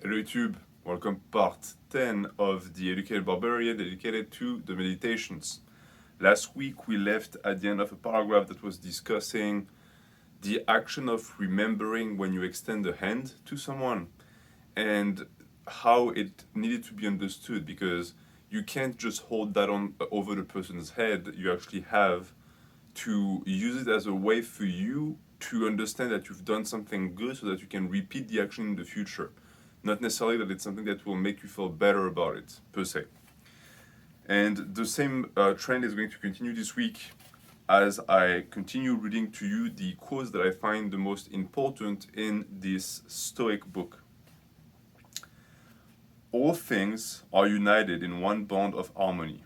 Hello YouTube, welcome part 10 of the Educated Barbarian dedicated to the meditations. Last week we left at the end of a paragraph that was discussing the action of remembering when you extend a hand to someone and how it needed to be understood, because you can't just hold that on over the person's head. You actually have to use it as a way for you to understand that you've done something good so that you can repeat the action in the future. Not necessarily that it's something that will make you feel better about it, per se. And the same trend is going to continue this week as I continue reading to you the quotes that I find the most important in this Stoic book. All things are united in one bond of harmony,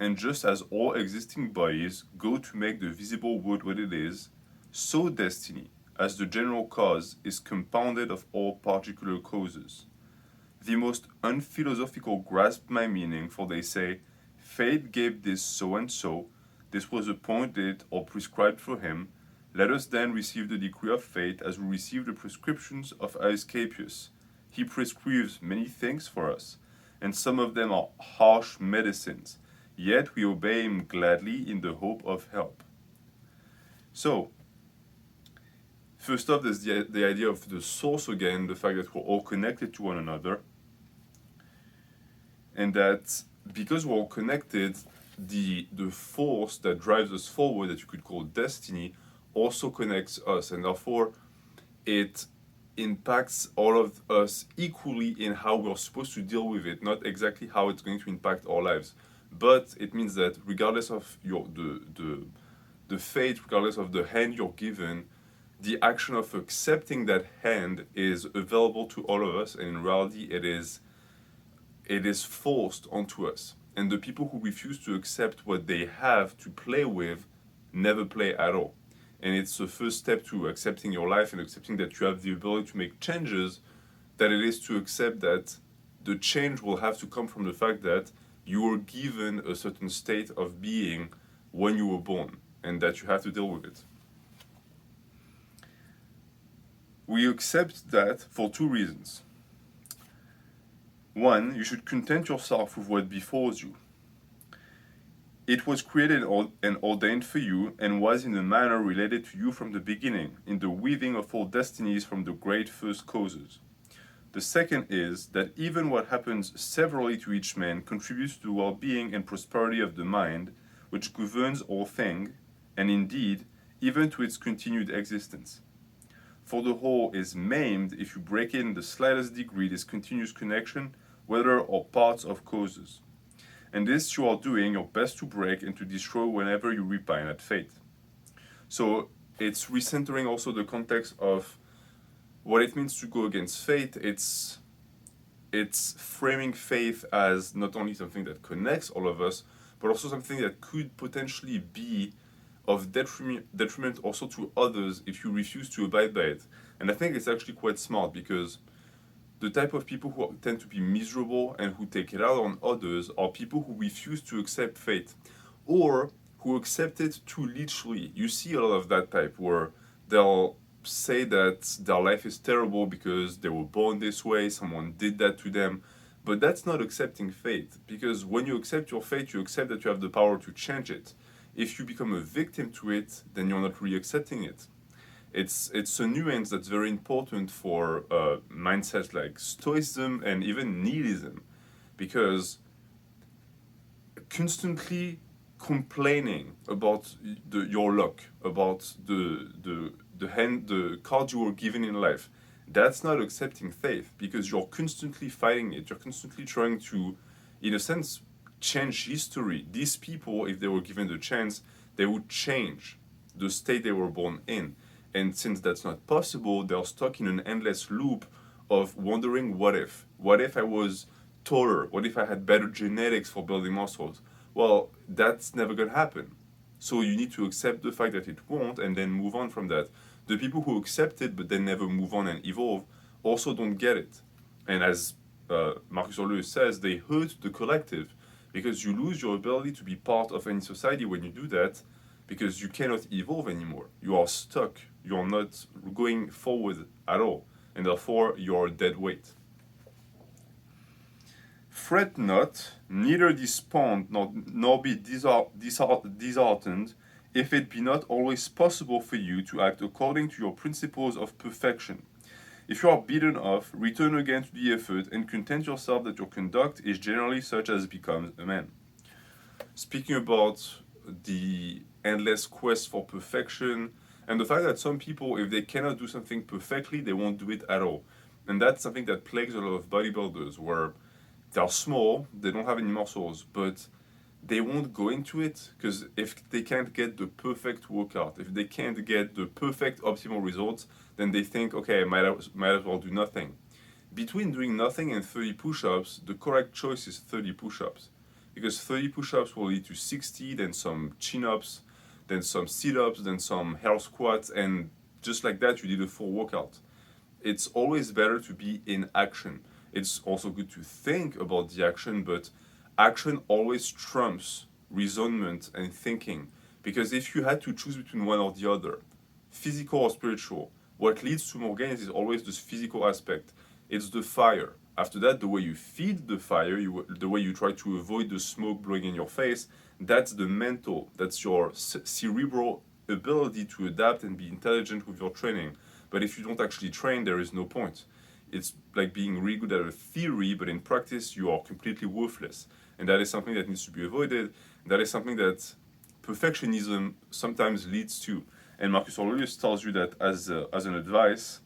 and just as all existing bodies go to make the visible world what it is, so destiny, as the general cause, is compounded of all particular causes. The most unphilosophical grasp my meaning, for they say, fate gave this so and so, this was appointed or prescribed for him, let us then receive the decree of fate as we receive the prescriptions of Asclepius. He prescribes many things for us, and some of them are harsh medicines, yet we obey him gladly in the hope of help. So, first off, there's the idea of the source again, the fact that we're all connected to one another, and that because we're all connected, the force that drives us forward, that you could call destiny, also connects us, and therefore it impacts all of us equally in how we're supposed to deal with it, not exactly how it's going to impact our lives. But it means that regardless of the fate, regardless of the hand you're given, the action of accepting that hand is available to all of us, and in reality it is forced onto us. And the people who refuse to accept what they have to play with never play at all. And it's the first step to accepting your life and accepting that you have the ability to make changes, that it is to accept that the change will have to come from the fact that you were given a certain state of being when you were born, and that you have to deal with it. We accept that for two reasons. One, you should content yourself with what befalls you. It was created and ordained for you, and was in a manner related to you from the beginning, in the weaving of all destinies from the great first causes. The second is that even what happens severally to each man contributes to the well-being and prosperity of the mind, which governs all things, and indeed, even to its continued existence. For the whole is maimed if you break in the slightest degree this continuous connection, whether or parts of causes. And this you are doing your best to break and to destroy whenever you repine at fate. So it's recentering also the context of what it means to go against fate. It's framing faith as not only something that connects all of us, but also something that could potentially be of detriment also to others if you refuse to abide by it. And I think it's actually quite smart, because the type of people who tend to be miserable and who take it out on others are people who refuse to accept fate, or who accept it too literally. You see a lot of that type where they'll say that their life is terrible because they were born this way, someone did that to them. But that's not accepting fate, because when you accept your fate, you accept that you have the power to change it. If you become a victim to it, then you're not really accepting it. It's a nuance that's very important for mindsets like Stoicism and even nihilism, because constantly complaining about your luck, about the cards you were given in life, that's not accepting faith, because you're constantly fighting it. You're constantly trying to, in a sense, change history. These people, if they were given the chance, they would change the state they were born in. And since that's not possible, they're stuck in an endless loop of wondering, what if? What if I was taller? What if I had better genetics for building muscles? Well, that's never going to happen. So you need to accept the fact that it won't, and then move on from that. The people who accept it but then never move on and evolve also don't get it. And as Marcus Aurelius says, they hurt the collective, because you lose your ability to be part of any society when you do that, because you cannot evolve anymore. You are stuck. You are not going forward at all, and therefore you are dead weight. Fret not, neither despond, nor be disheartened, if it be not always possible for you to act according to your principles of perfection. If you are beaten off, return again to the effort, and content yourself that your conduct is generally such as becomes a man. Speaking about the endless quest for perfection, and the fact that some people, if they cannot do something perfectly, they won't do it at all. And that's something that plagues a lot of bodybuilders, where they're small, they don't have any muscles, but they won't go into it because if they can't get the perfect workout, if they can't get the perfect optimal results, then they think, okay, I might as well do nothing. Between doing nothing and 30 push-ups, the correct choice is 30 push-ups. Because 30 push-ups will lead to 60, then some chin-ups, then some sit-ups, then some hell squats, and just like that, you did a full workout. It's always better to be in action. It's also good to think about the action, but action always trumps reasonment and thinking. Because if you had to choose between one or the other, physical or spiritual, what leads to more gains is always this physical aspect. It's the fire. After that, the way you feed the fire, the way you try to avoid the smoke blowing in your face, that's the mental, that's your cerebral ability to adapt and be intelligent with your training. But if you don't actually train, there is no point. It's like being really good at a theory, but in practice, you are completely worthless. And that is something that needs to be avoided. That is something that perfectionism sometimes leads to. And Marcus Aurelius tells you that as an advice,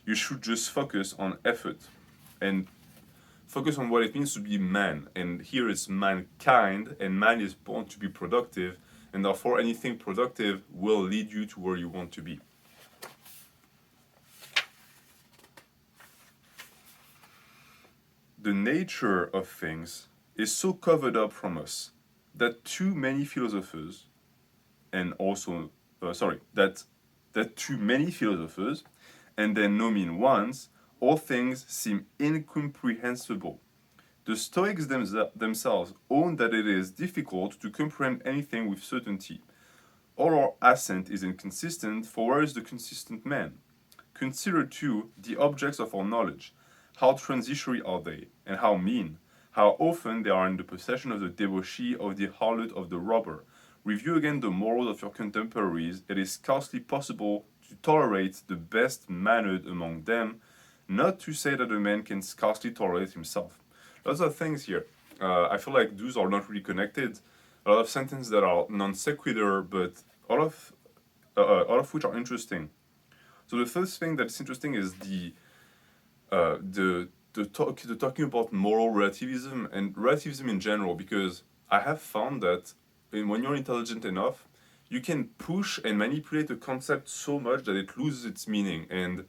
you should just focus on effort and focus on what it means to be man. And here it's mankind, and man is born to be productive, and therefore anything productive will lead you to where you want to be. The nature of things is so covered up from us that too many philosophers, and also, that too many philosophers, and then no mean ones, all things seem incomprehensible. The Stoics themselves own that it is difficult to comprehend anything with certainty. All our assent is inconsistent, for where is the consistent man? Consider, too, the objects of our knowledge. How transitory are they, and how mean? How often they are in the possession of the debauchee, of the harlot, of the robber. Review again the morals of your contemporaries. It is scarcely possible to tolerate the best mannered among them, not to say that a man can scarcely tolerate himself. Lots of things here. I feel like those are not really connected. A lot of sentences that are non sequitur, but all of which are interesting. So the first thing that's interesting is the talking about moral relativism and relativism in general, because I have found that when you're intelligent enough, you can push and manipulate a concept so much that it loses its meaning. And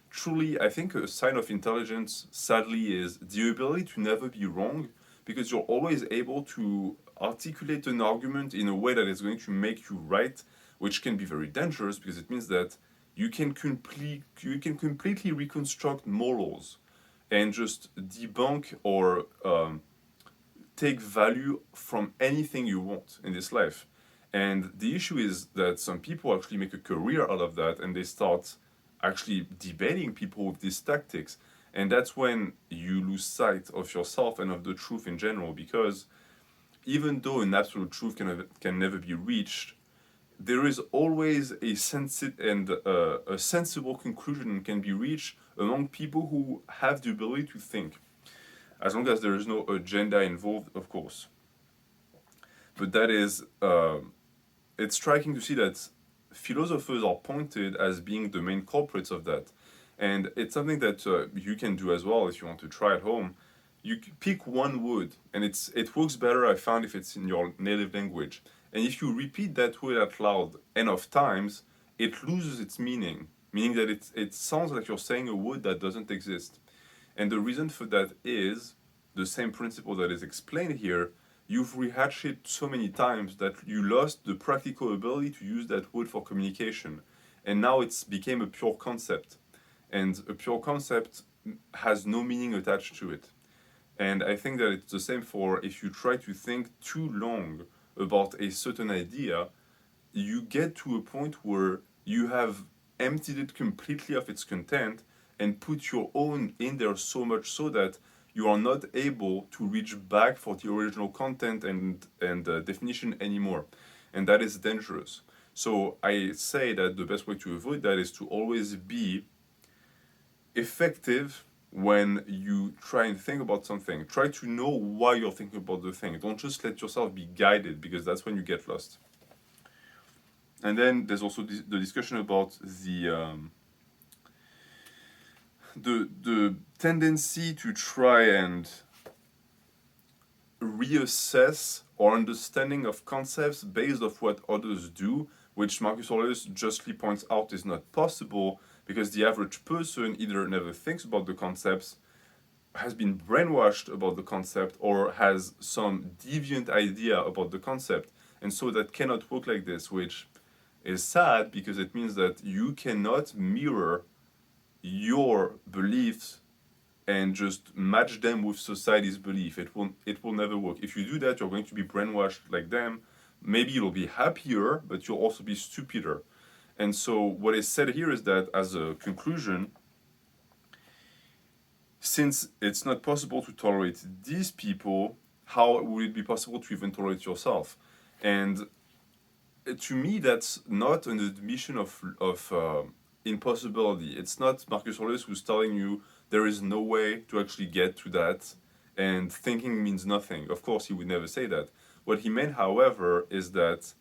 truly, I think a sign of intelligence, sadly, is the ability to never be wrong, because you're always able to articulate an argument in a way that is going to make you right, which can be very dangerous because it means that you can completely reconstruct morals and just debunk or take value from anything you want in this life. And the issue is that some people actually make a career out of that, and they start actually debating people with these tactics. And that's when you lose sight of yourself and of the truth in general, because even though an absolute truth can never be reached, there is always a sensible conclusion can be reached among people who have the ability to think, as long as there is no agenda involved, of course. But that is, it's striking to see that philosophers are pointed as being the main culprits of that. And it's something that you can do as well if you want to try at home. You pick one word, and it works better, I found, if it's in your native language. And if you repeat that word out loud enough times, it loses its meaning, meaning that it sounds like you're saying a word that doesn't exist. And the reason for that is the same principle that is explained here. You've rehashed it so many times that you lost the practical ability to use that word for communication. And now it's became a pure concept. And a pure concept has no meaning attached to it. And I think that it's the same for if you try to think too long about a certain idea, you get to a point where you have emptied it completely of its content and put your own in there so much so that you are not able to reach back for the original content and definition anymore. And that is dangerous. So I say that the best way to avoid that is to always be effective when you try and think about something. Try to know why you're thinking about the thing. Don't just let yourself be guided, because that's when you get lost. And then there's also the discussion about the tendency to try and reassess our understanding of concepts based off what others do, which Marcus Aurelius justly points out is not possible, because the average person either never thinks about the concepts, has been brainwashed about the concept, or has some deviant idea about the concept. And so that cannot work like this, which is sad, because it means that you cannot mirror your beliefs and just match them with society's belief. It will never work. If you do that, you're going to be brainwashed like them. Maybe you'll be happier, but you'll also be stupider. And so what is said here is that, as a conclusion, since it's not possible to tolerate these people, how would it be possible to even tolerate yourself? And to me, that's not an admission of impossibility. It's not Marcus Aurelius who's telling you there is no way to actually get to that, and thinking means nothing. Of course, he would never say that. What he meant, however, is that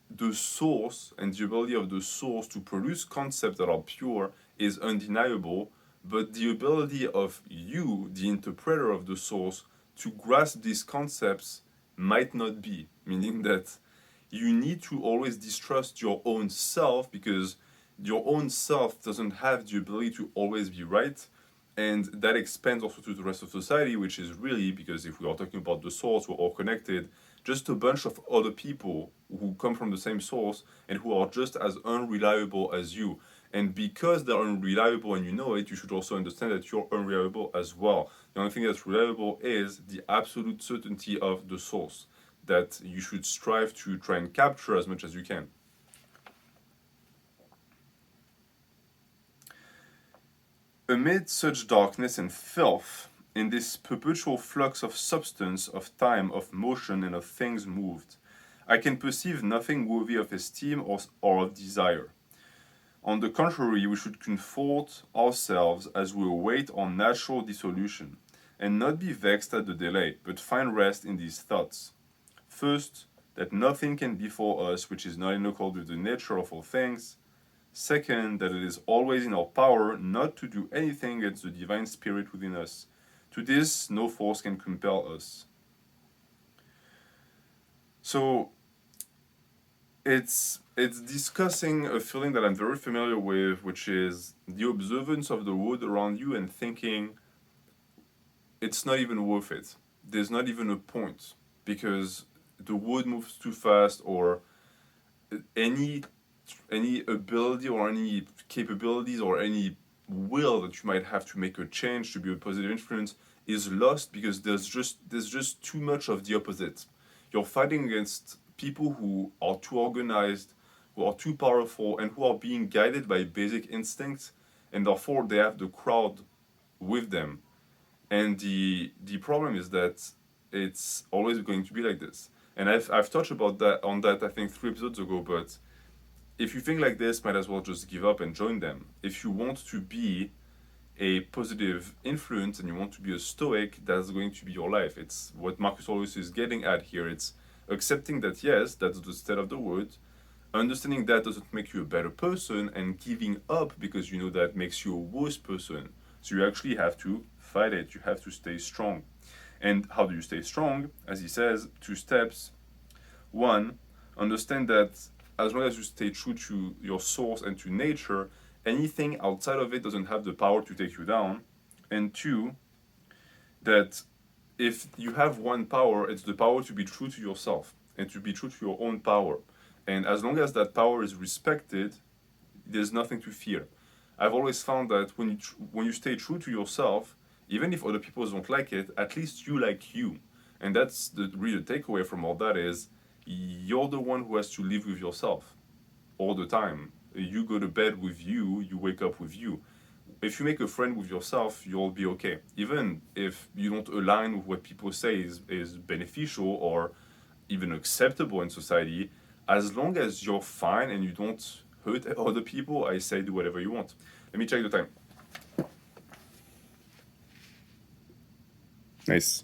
the source and the ability of the source to produce concepts that are pure is undeniable, but the ability of you, the interpreter of the source, to grasp these concepts might not be. Meaning that you need to always distrust your own self, because your own self doesn't have the ability to always be right. And that expands also to the rest of society, which is really, because if we are talking about the source, we're all connected, just a bunch of other people who come from the same source and who are just as unreliable as you. And because they're unreliable and you know it, you should also understand that you're unreliable as well. The only thing that's reliable is the absolute certainty of the source that you should strive to try and capture as much as you can. Amid such darkness and filth, in this perpetual flux of substance, of time, of motion, and of things moved, I can perceive nothing worthy of esteem or of desire. On the contrary, we should comfort ourselves as we await our natural dissolution, and not be vexed at the delay, but find rest in these thoughts. First, that nothing can befall us which is not in accord with the nature of all things. Second, that it is always in our power not to do anything against the divine spirit within us. To this, no force can compel us. So, it's discussing a feeling that I'm very familiar with, which is the observance of the world around you and thinking it's not even worth it. There's not even a point, because the world moves too fast, or any ability or any capabilities or any will that you might have to make a change, to be a positive influence, is lost, because there's just too much of the opposite. You're fighting against people who are too organized, who are too powerful, and who are being guided by basic instincts, and therefore they have the crowd with them. And the problem is that it's always going to be like this. And I've touched about that I think 3 episodes ago, but if you think like this, might as well just give up and join them. If you want to be a positive influence and you want to be a stoic, that's going to be your life. It's what Marcus Aurelius is getting at here. It's accepting that, yes, that's the state of the world, understanding that doesn't make you a better person, and giving up because you know that makes you a worse person. So you actually have to fight it. You have to stay strong. And how do you stay strong? As he says, 2 steps. 1, understand that as long as you stay true to your source and to nature, anything outside of it doesn't have the power to take you down. And 2, that if you have one power, it's the power to be true to yourself and to be true to your own power. And as long as that power is respected, there's nothing to fear. I've always found that when you stay true to yourself, even if other people don't like it, at least you like you. And that's the real takeaway from all that is, you're the one who has to live with yourself all the time. You go to bed with you, you wake up with you. if you make a friend with yourself, you'll be okay. Even if you don't align with what people say is beneficial or even acceptable in society, as long as you're fine and you don't hurt other people, I say do whatever you want. Let me check the time. Nice.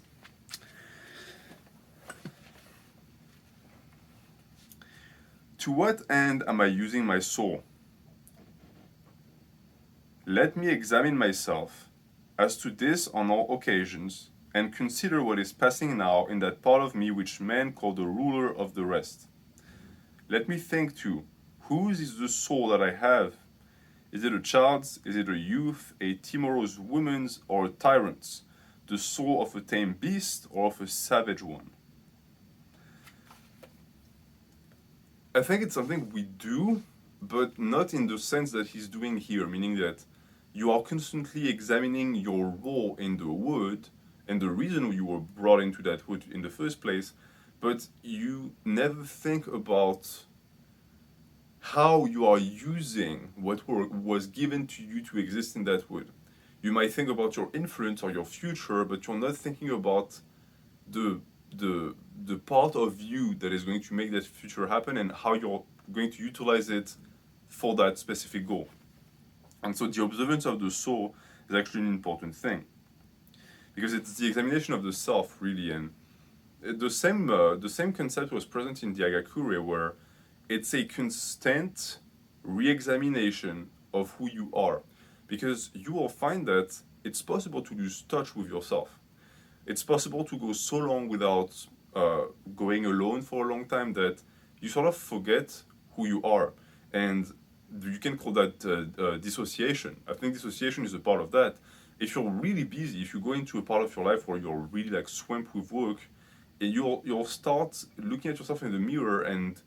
To what end am I using my soul? Let me examine myself as to this on all occasions, and consider what is passing now in that part of me which men call the ruler of the rest. Let me think too, whose is the soul that I have? Is it a child's? Is it a youth, a timorous woman's, or a tyrant's? The soul of a tame beast or of a savage one? I think it's something we do, but not in the sense that he's doing here, meaning that you are constantly examining your role in the wood and the reason you were brought into that wood in the first place, but you never think about how you are using what was given to you to exist in that wood. You might think about your influence or your future, but you're not thinking about the the part of you that is going to make that future happen and how you're going to utilize it for that specific goal. And so the observance of the soul is actually an important thing, because it's the examination of the self, really. And the same concept was present in the Agakure, where it's a constant re-examination of who you are, because you will find that it's possible to lose touch with yourself. It's possible to go so long without going alone for a long time that you sort of forget who you are. And you can call that dissociation. I think dissociation is a part of that. If you're really busy, if you go into a part of your life where you're really like swamped with work, you'll start looking at yourself in the mirror and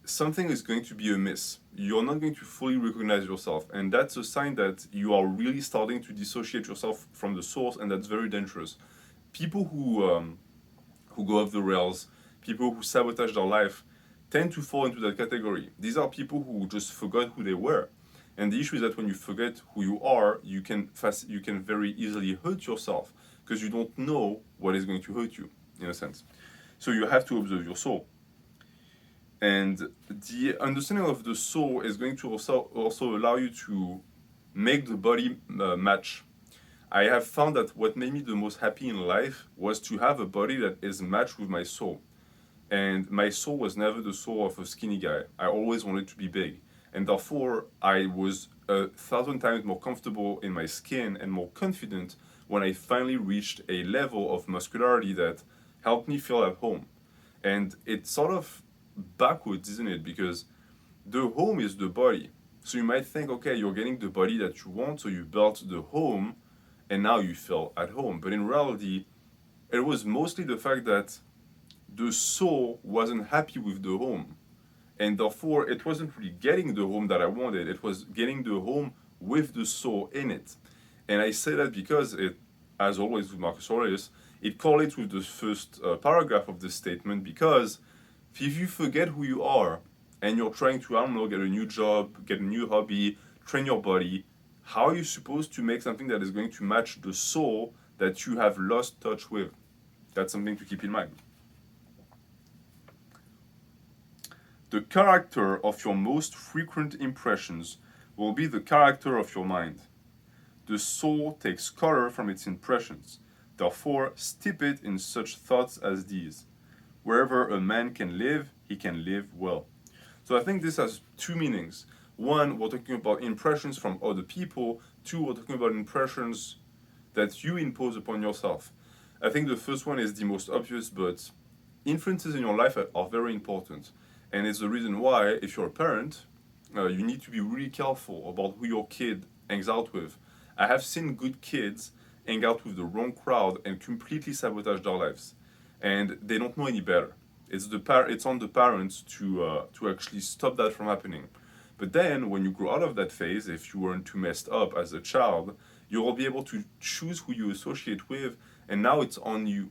something is going to be amiss. You're not going to fully recognize yourself, and that's a sign that you are really starting to dissociate yourself from the source, and that's very dangerous. People who go off the rails, people who sabotage their life, tend to fall into that category. These are people who just forgot who they were, and the issue is that when you forget who you are, you can very easily hurt yourself because you don't know what is going to hurt you, in a sense. So you have to observe your soul. And the understanding of the soul is going to also allow you to make the body match. I have found that what made me the most happy in life was to have a body that is matched with my soul. And my soul was never the soul of a skinny guy. I always wanted to be big. And therefore, I was 1,000 times more comfortable in my skin and more confident when I finally reached a level of muscularity that helped me feel at home. And it's sort of backwards, isn't it? Because the home is the body. So you might think, okay, you're getting the body that you want, so you built the home, and now you feel at home. But in reality, it was mostly the fact that the soul wasn't happy with the home. And therefore, it wasn't really getting the home that I wanted. It was getting the home with the soul in it. And I say that because it, as always with Marcus Aurelius, it correlates with the first paragraph of this statement, because if you forget who you are and you're trying to, I don't know, get a new job, get a new hobby, train your body, how are you supposed to make something that is going to match the soul that you have lost touch with? That's something to keep in mind. The character of your most frequent impressions will be the character of your mind. The soul takes color from its impressions. Therefore, steep it in such thoughts as these. Wherever a man can live, he can live well. So I think this has two meanings. One, we're talking about impressions from other people. Two, we're talking about impressions that you impose upon yourself. I think the first one is the most obvious, but influences in your life are very important. And it's the reason why, if you're a parent, you need to be really careful about who your kid hangs out with. I have seen good kids hang out with the wrong crowd and completely sabotage their lives. And they don't know any better. It's on the parents to actually stop that from happening. But then, when you grow out of that phase, if you weren't too messed up as a child, you will be able to choose who you associate with, and now it's on you.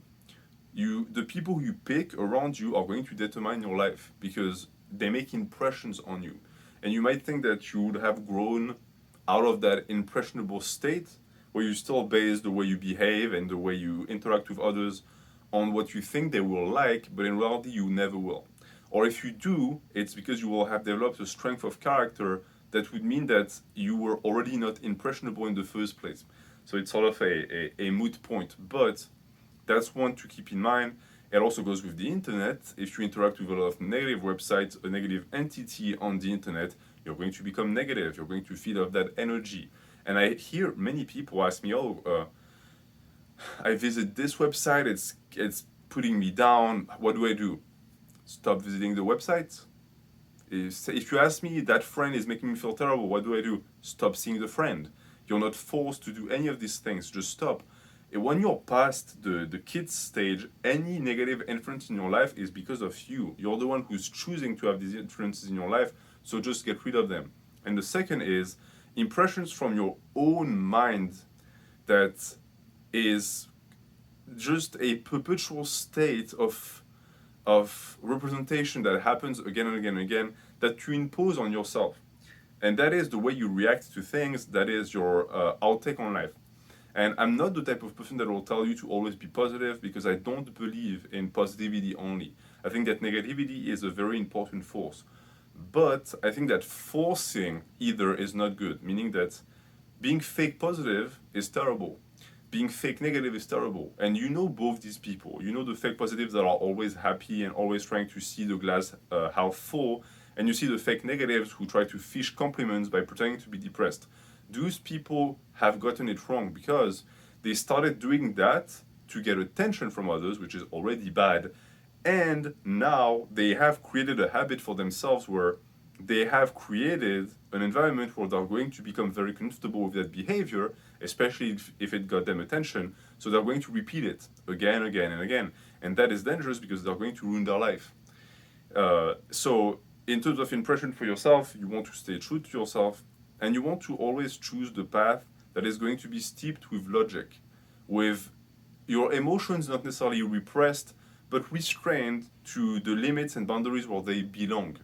The people who you pick around you are going to determine your life because they make impressions on you. And you might think that you would have grown out of that impressionable state where you still base the way you behave and the way you interact with others on what you think they will like, but in reality you never will. Or if you do, it's because you will have developed a strength of character that would mean that you were already not impressionable in the first place. So it's sort of a moot point, but that's one to keep in mind. It also goes with the internet. If you interact with a lot of negative websites, a negative entity on the internet, you're going to become negative. You're going to feed off that energy. And I hear many people ask me, I visit this website, it's putting me down. What do I do? Stop visiting the website? If you ask me, that friend is making me feel terrible, what do I do? Stop seeing the friend. You're not forced to do any of these things, just stop. And when you're past the kids stage, any negative influence in your life is because of you. You're the one who's choosing to have these influences in your life, so just get rid of them. And the second is impressions from your own mind that is just a perpetual state of representation that happens again and again and again that you impose on yourself. And that is the way you react to things, that is your outtake on life. And I'm not the type of person that will tell you to always be positive because I don't believe in positivity only. I think that negativity is a very important force. But I think that forcing either is not good, meaning that being fake positive is terrible. Being fake negative is terrible. And you know both these people. You know the fake positives that are always happy and always trying to see the glass half full. And you see the fake negatives who try to fish compliments by pretending to be depressed. Those people have gotten it wrong because they started doing that to get attention from others, which is already bad. And now they have created a habit for themselves where they have created an environment where they're going to become very comfortable with that behavior, especially if it got them attention. So they're going to repeat it again, again, and again. And that is dangerous because they're going to ruin their life. So in terms of impression for yourself, you want to stay true to yourself, and you want to always choose the path that is going to be steeped with logic, with your emotions not necessarily repressed, but restrained to the limits and boundaries where they belong.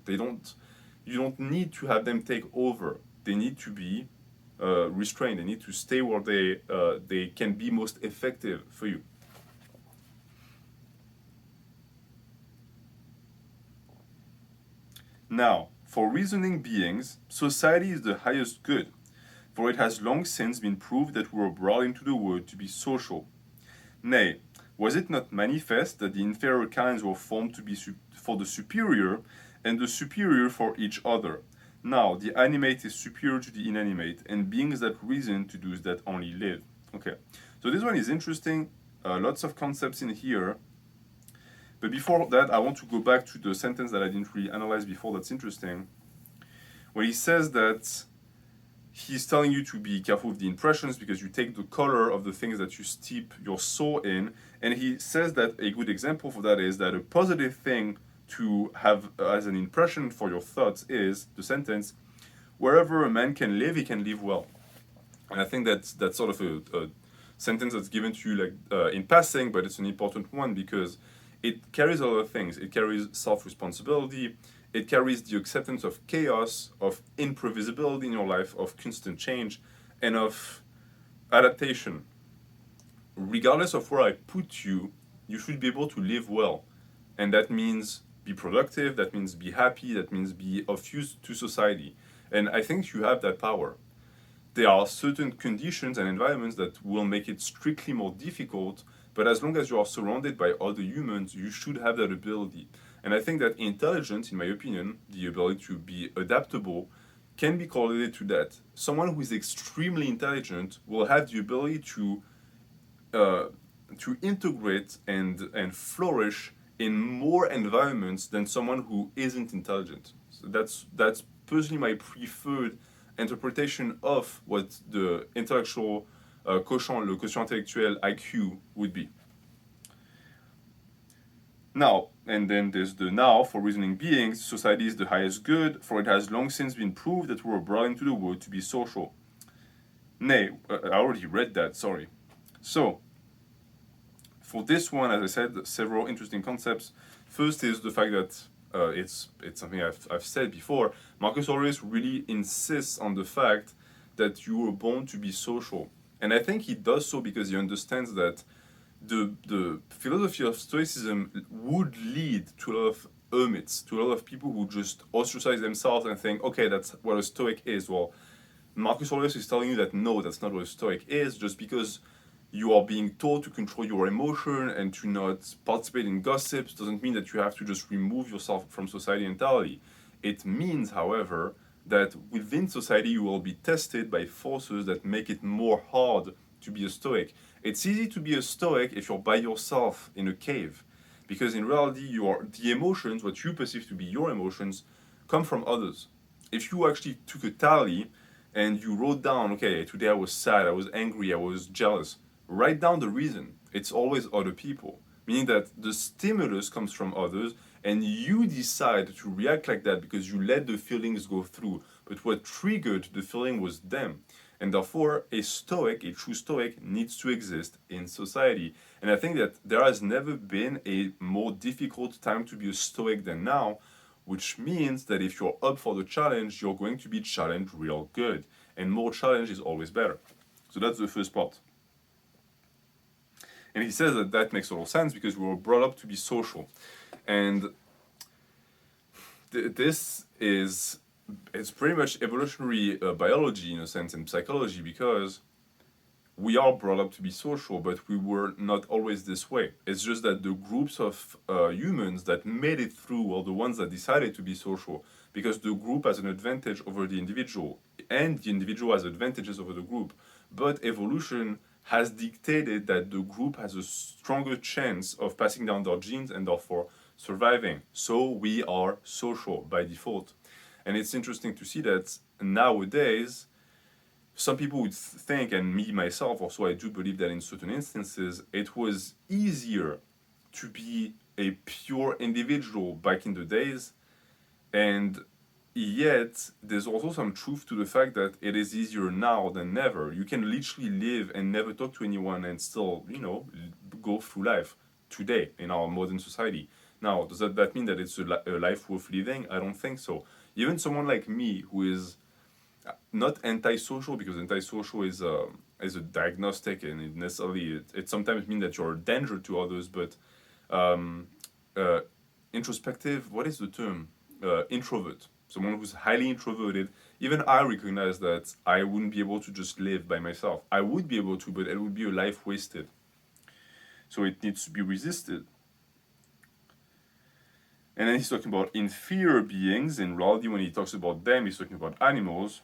You don't need to have them take over. They need to be restrained. They need to stay where they can be most effective for you. Now, for reasoning beings, society is the highest good, for it has long since been proved that we were brought into the world to be social. Nay, was it not manifest that the inferior kinds were formed to be for the superior, and the superior for each other? Now, the animate is superior to the inanimate, and beings that reason to those that only live. Okay, so this one is interesting. Lots of concepts in here. But before that, I want to go back to the sentence that I didn't really analyze before that's interesting. When he says that he's telling you to be careful with the impressions because you take the color of the things that you steep your soul in. And he says that a good example for that is that a positive thing to have as an impression for your thoughts is the sentence, wherever a man can live, he can live well. And I think that's sort of a sentence that's given to you like in passing, but it's an important one because it carries a lot of things. It carries self-responsibility. It carries the acceptance of chaos, of imprevisibility in your life, of constant change, and of adaptation. Regardless of where I put you, you should be able to live well. And that means be productive, that means be happy, that means be of use to society. And I think you have that power. There are certain conditions and environments that will make it strictly more difficult, but as long as you are surrounded by other humans, you should have that ability. And I think that intelligence, in my opinion, the ability to be adaptable, can be correlated to that. Someone who is extremely intelligent will have the ability to integrate and flourish in more environments than someone who isn't intelligent. So that's personally my preferred interpretation of what the intellectual quotient, le quotient intellectuel IQ would be. Now, and then there's the now for reasoning beings, society is the highest good, for it has long since been proved that we were brought into the world to be social. Nay, I already read that, sorry. So, for this one, as I said, several interesting concepts. First is the fact that it's something I've said before. Marcus Aurelius really insists on the fact that you were born to be social. And I think he does so because he understands that the philosophy of Stoicism would lead to a lot of hermits, to a lot of people who just ostracize themselves and think, okay, that's what a Stoic is. Well, Marcus Aurelius is telling you that no, that's not what a Stoic is, just because you are being told to control your emotion and to not participate in gossips doesn't mean that you have to just remove yourself from society entirely. It means, however, that within society you will be tested by forces that make it more hard to be a Stoic. It's easy to be a Stoic if you're by yourself in a cave, because in reality, the emotions, what you perceive to be your emotions, come from others. If you actually took a tally and you wrote down, okay, today I was sad, I was angry, I was jealous, write down the reason. It's always other people, meaning that the stimulus comes from others and you decide to react like that because you let the feelings go through. But what triggered the feeling was them. And therefore, a Stoic, a true Stoic, needs to exist in society. And I think that there has never been a more difficult time to be a Stoic than now, which means that if you're up for the challenge, you're going to be challenged real good. And more challenge is always better. So that's the first part. And he says that that makes a lot of sense because we were brought up to be social. And this is, it's pretty much evolutionary biology in a sense and psychology, because we are brought up to be social, but we were not always this way. It's just that the groups of humans that made it through are the ones that decided to be social, because the group has an advantage over the individual, and the individual has advantages over the group. But evolution has dictated that the group has a stronger chance of passing down their genes and therefore surviving. So we are social by default. And it's interesting to see that nowadays, some people would think, and me myself also, I do believe that in certain instances, it was easier to be a pure individual back in the days, and yet there's also some truth to the fact that it is easier now than never. You can literally live and never talk to anyone and still, go through life today in our modern society. Now, does that mean that it's a life worth living? I don't think so. Even someone like me, who is not antisocial, because antisocial is a diagnostic, and it sometimes means that you're a danger to others, but introspective, what is the term? Introvert. Someone who's highly introverted. Even I recognize that I wouldn't be able to just live by myself. I would be able to, but it would be a life wasted. So it needs to be resisted. And then he's talking about inferior beings. In reality, when he talks about them, he's talking about animals.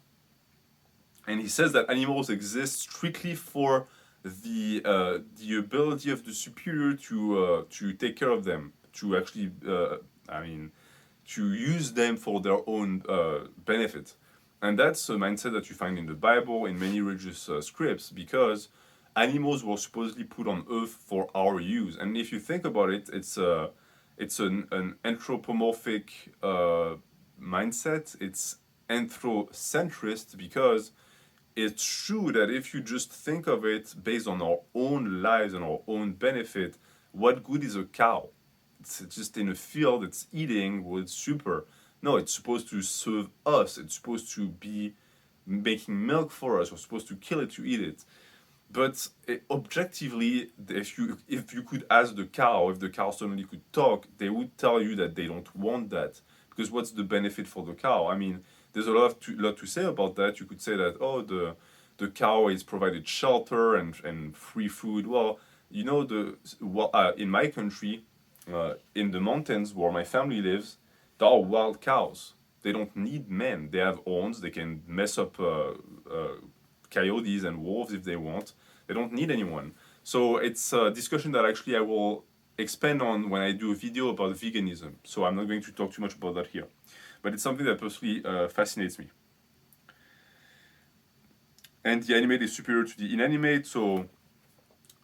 And he says that animals exist strictly for the ability of the superior to take care of them, to actually, to use them for their own benefit. And that's a mindset that you find in the Bible, in many religious scripts, because animals were supposedly put on earth for our use. And if you think about it, it's an anthropomorphic mindset. It's anthrocentrist, because it's true that if you just think of it based on our own lives and our own benefit, what good is a cow? It's just in a field, it's eating, well, it's super. No, it's supposed to serve us. It's supposed to be making milk for us. We're supposed to kill it to eat it. But objectively, if you could ask the cow, if the cow suddenly could talk, they would tell you that they don't want that. Because what's the benefit for the cow? I mean, there's a lot to say about that. You could say that, oh, the cow is provided shelter and free food. Well, in my country, in the mountains where my family lives, there are wild cows. They don't need men. They have horns. They can mess up coyotes and wolves if they want. They don't need anyone. So it's a discussion that actually I will expand on when I do a video about veganism. So I'm not going to talk too much about that here. But it's something that personally fascinates me. And the animate is superior to the inanimate, so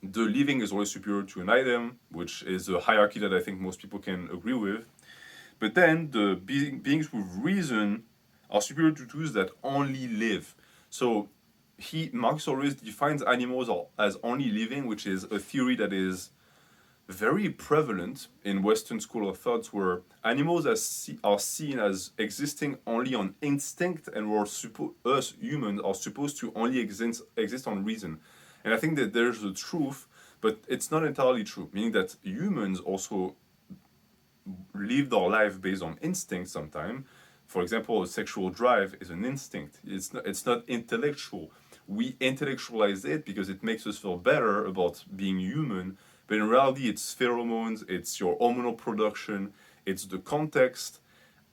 the living is always superior to an item, which is a hierarchy that I think most people can agree with. But then the beings with reason are superior to those that only live. So Marcus Aurelius defines animals as only living, which is a theory that is very prevalent in Western school of thoughts, where animals are seen as existing only on instinct, and us humans are supposed to only exist on reason. And I think that there's the truth, but it's not entirely true, meaning that humans also live their life based on instinct sometimes. For example, a sexual drive is an instinct. It's not intellectual. We intellectualize it because it makes us feel better about being human, but in reality, it's pheromones, it's your hormonal production, it's the context.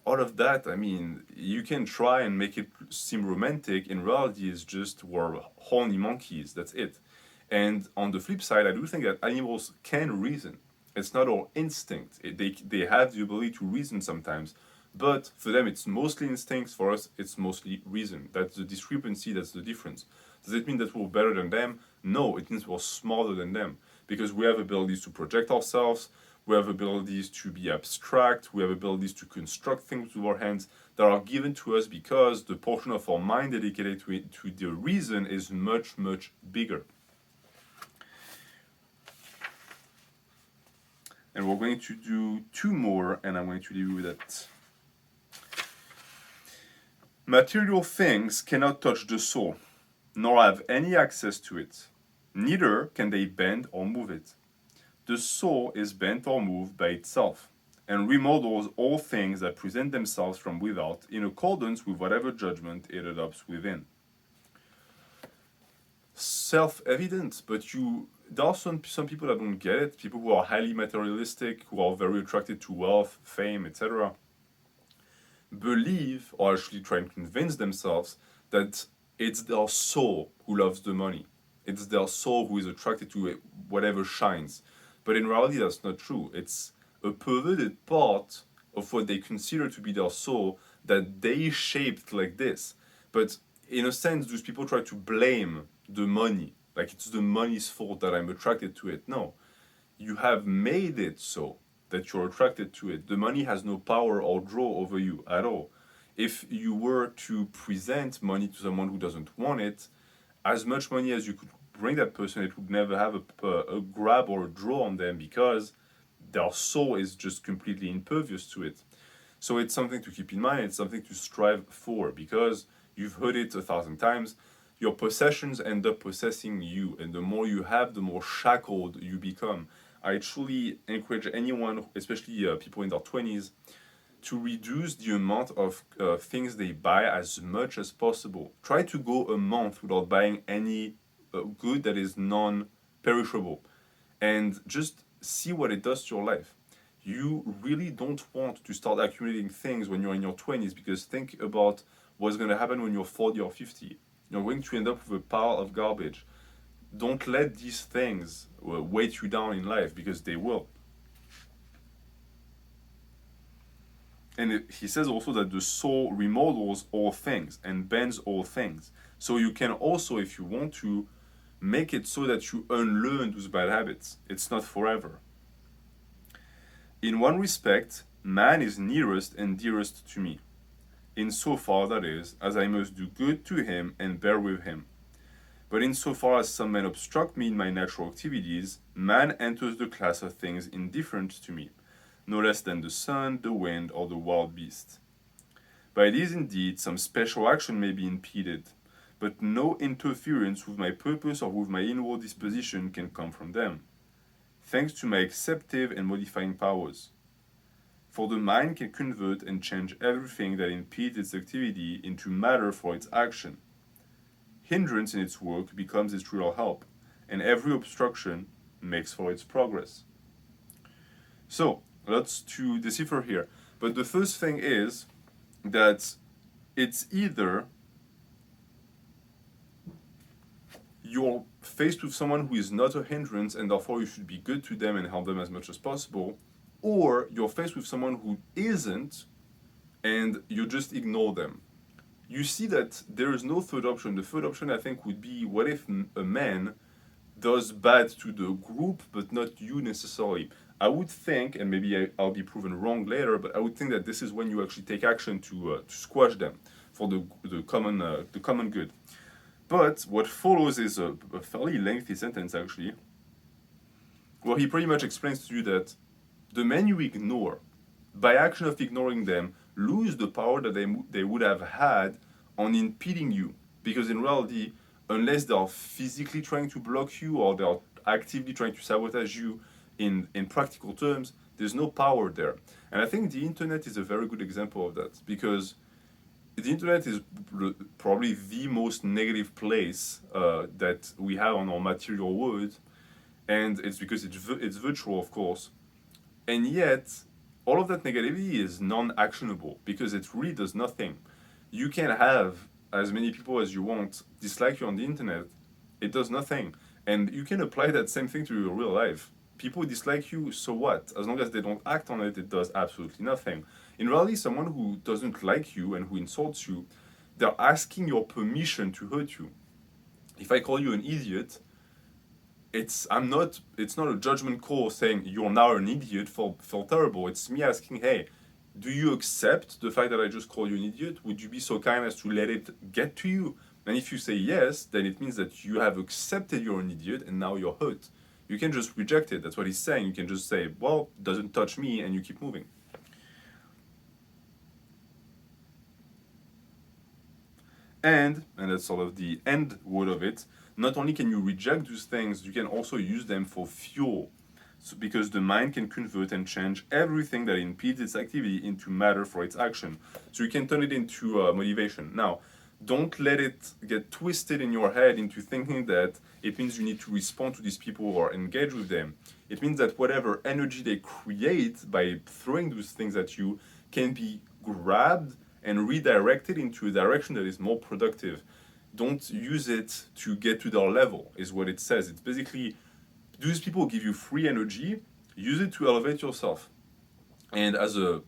All of that, I mean, you can try and make it seem romantic. In reality, it's just we're horny monkeys. That's it. And on the flip side, I do think that animals can reason. It's not all instinct. They have the ability to reason sometimes, but for them, it's mostly instincts. For us, it's mostly reason. That's the discrepancy, that's the difference. Does it mean that we're better than them? No, it means we're smarter than them, because we have abilities to project ourselves, we have abilities to be abstract, we have abilities to construct things with our hands that are given to us because the portion of our mind dedicated to the reason is much, much bigger. And we're going to do two more, and I'm going to leave you with that. Material things cannot touch the soul, nor have any access to it. Neither can they bend or move it. The soul is bent or moved by itself, and remodels all things that present themselves from without in accordance with whatever judgment it adopts within. Self-evident, but there are some people that don't get it, people who are highly materialistic, who are very attracted to wealth, fame, etc., believe, or actually try and convince themselves, that it's their soul who loves the money. It's their soul who is attracted to it, whatever shines. But in reality, that's not true. It's a perverted part of what they consider to be their soul that they shaped like this. But in a sense, those people try to blame the money. Like it's the money's fault that I'm attracted to it. No, you have made it so that you're attracted to it. The money has no power or draw over you at all. If you were to present money to someone who doesn't want it, as much money as you could bring that person, it would never have a grab or a draw on them because their soul is just completely impervious to it. So it's something to keep in mind, it's something to strive for, because you've heard it 1,000 times, your possessions end up possessing you, and the more you have, the more shackled you become. I truly encourage anyone, especially people in their 20s, to reduce the amount of things they buy as much as possible. Try to go a month without buying any good that is non-perishable, and just see what it does to your life. You really don't want to start accumulating things when you're in your 20s, because think about what's going to happen when you're 40 or 50. You're going to end up with a pile of garbage. Don't let these things weight you down in life, because they will. And he says also that the soul remodels all things and bends all things. So you can also, if you want to, make it so that you unlearn those bad habits. It's not forever. In one respect, man is nearest and dearest to me, insofar, that is, as I must do good to him and bear with him. But insofar as some men obstruct me in my natural activities, man enters the class of things indifferent to me, no less than the sun, the wind, or the wild beast. By these indeed some special action may be impeded, but no interference with my purpose or with my inward disposition can come from them, thanks to my acceptive and modifying powers. For the mind can convert and change everything that impedes its activity into matter for its action. Hindrance in its work becomes its real help, and every obstruction makes for its progress. So, lots to decipher here. But the first thing is that it's either you're faced with someone who is not a hindrance and therefore you should be good to them and help them as much as possible, or you're faced with someone who isn't and you just ignore them. You see that there is no third option. The third option, I think, would be, what if a man does bad to the group but not you necessarily? I would think, and maybe I'll be proven wrong later, but I would think that this is when you actually take action to squash them for the common good. But what follows is a fairly lengthy sentence, actually. where he pretty much explains to you that the men you ignore, by action of ignoring them, lose the power that they would have had on impeding you. Because in reality, unless they are physically trying to block you or they are actively trying to sabotage you in practical terms, there's no power there. And I think the internet is a very good example of that, because the internet is probably the most negative place that we have on our material world, and it's because it's virtual, of course. And yet, all of that negativity is non-actionable because it really does nothing. You can have as many people as you want dislike you on the internet, it does nothing. And you can apply that same thing to your real life. People dislike you, so what? As long as they don't act on it, it does absolutely nothing. In reality, someone who doesn't like you and who insults you, they're asking your permission to hurt you. If I call you an idiot, it's not a judgment call saying you're now an idiot, feel terrible. It's me asking, hey, do you accept the fact that I just called you an idiot? Would you be so kind as to let it get to you? And if you say yes, then it means that you have accepted you're an idiot and now you're hurt. You can just reject it. That's what he's saying. You can just say, well, doesn't touch me, and you keep moving. And that's sort of the end word of it, not only can you reject those things, you can also use them for fuel. So, because the mind can convert and change everything that impedes its activity into matter for its action. So you can turn it into motivation. Now, don't let it get twisted in your head into thinking that it means you need to respond to these people or engage with them. It means that whatever energy they create by throwing those things at you can be grabbed and redirected into a direction that is more productive. Don't use it to get to their level, is what it says. It's basically, those people give you free energy, use it to elevate yourself. And as a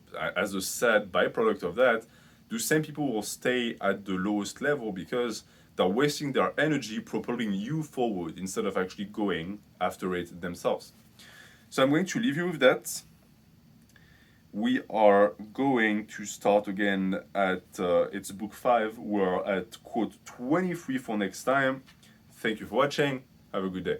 sad byproduct of that, those same people will stay at the lowest level because they're wasting their energy propelling you forward instead of actually going after it themselves. So I'm going to leave you with that. We are going to start again at it's book 5. We're at quote 23 for next time. Thank you for watching. Have a good day.